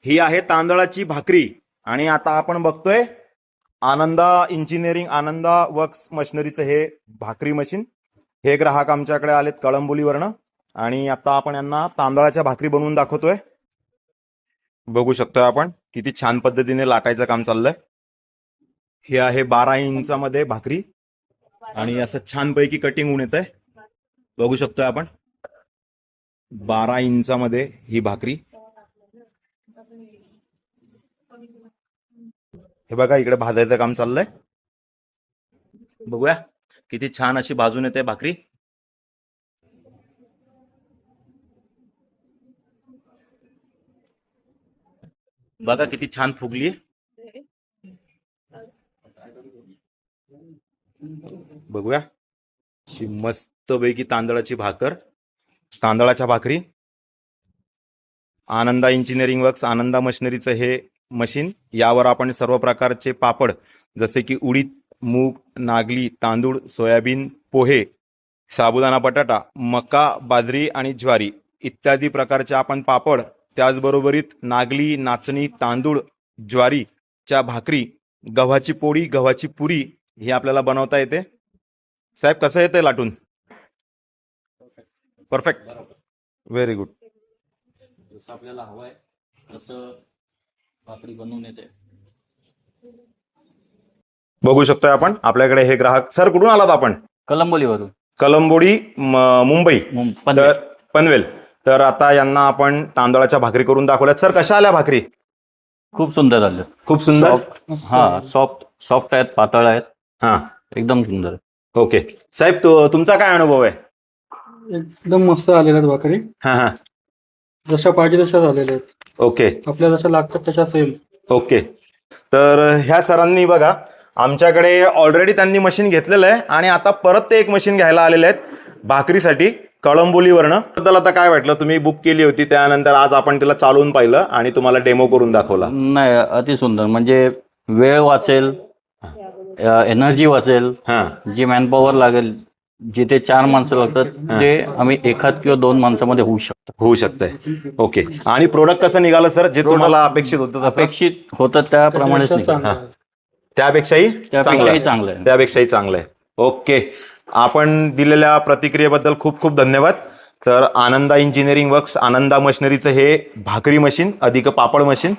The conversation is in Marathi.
ही आहे तांदळाची भाकरी आणि आता आपण बघतोय आनंदा इंजिनिअरिंग आनंदा वर्क्स मशिनरीचं हे भाकरी मशीन. हे ग्राहक आमच्याकडे आलेत कळंबोलीवरनं आणि आता आपण यांना तांदळाच्या भाकरी बनवून दाखवतोय. बघू शकतोय आपण किती छान पद्धतीने लाटायचं काम चाललंय. हे आहे 12 इंचामध्ये भाकरी आणि असं छानपैकी कटिंग होऊन येतंय. बघू शकतोय आपण 12 इंचामध्ये ही भाकरी. हे बघा इकडे भाजायचं काम चाललंय. बघूया किती छान अशी भाजून येते भाकरी. बघा किती छान फुगली. बघूया अशी मस्तपैकी तांदळाची भाकर, तांदळाच्या भाकरी. आनंदा इंजिनिअरिंग वर्क्स आनंदा मशिनरीचं हे मशीन. यावर आपण सर्व प्रकारचे पापड जसे की उडीद, मूग, नागली, तांदूळ, सोयाबीन, पोहे, साबुदाणा, बटाटा, मका, बाजरी आणि ज्वारी इत्यादी प्रकारचे आपण पापड, त्याचबरोबरीत नागली, नाचणी, तांदूळ, ज्वारीच्या भाकरी, गव्हाची पोळी, गव्हाची पुरी ही आपल्याला बनवता येते. साहेब कसं येतंय लाटून? Perfect, very good. जसं आपल्याला हवंय तसं भाकरी बनवून येते. बघू शकतोय आपण आपल्याकडे हे ग्राहक. सर कुठून आलात आपण? कळंबोलीवरून. कळंबोली मुंबई. तर पनवेल. तर आता यांना आपण तांदळाच्या भाकरी करून दाखवल्यात. सर कशा आल्या भाकरी? खूप सुंदर आलं. खूप सुंदर. सॉफ्ट आहेत, पातळ आहेत. हा, एकदम सुंदर. ओके. साहेब तुमचा काय अनुभव आहे? एकदम मस्त आलेल्या आहेत भाकरी. हा हा, जशा पाहिजे तशा झालेल्या आहेत. ओके आपल्या जशा लागतात तशा सेम. ओके. तर ह्या सरांनी बघा आमच्याकडे ऑलरेडी त्यांनी मशीन घेतलेलं आहे आणि आता परत ते एक मशीन घ्यायला आलेले आहेत भाकरीसाठी कळंबोलीवरनं. बद्दल आता काय वाटलं? तुम्ही बुक केली होती त्यानंतर आज आपण तिला चालवून पाहिलं आणि तुम्हाला डेमो करून दाखवला. नाही, अति सुंदर. म्हणजे वेळ वाचेल, एनर्जी वाचेल. हा, जी मॅनपॉवर लागेल, जिथे 4 माणसं लागतात ते आम्ही एखाद किंवा 2 माणसामध्ये होऊ शकतंय. ओके. आणि प्रोडक्ट कसं निघालं सर? जे तुम्हाला अपेक्षित होतं तसं? अपेक्षित होतं त्याप्रमाणेच निघालं. त्यापेक्षाही चांगलं आहे. त्यापेक्षाही चांगलं आहे. ओके. आपण दिलेल्या प्रतिक्रियेबद्दल खूप खूप धन्यवाद. तर आनंदा इंजिनिअरिंग वर्क्स आनंदा मशिनरीचं हे भाकरी मशीन अधिक पापड मशीन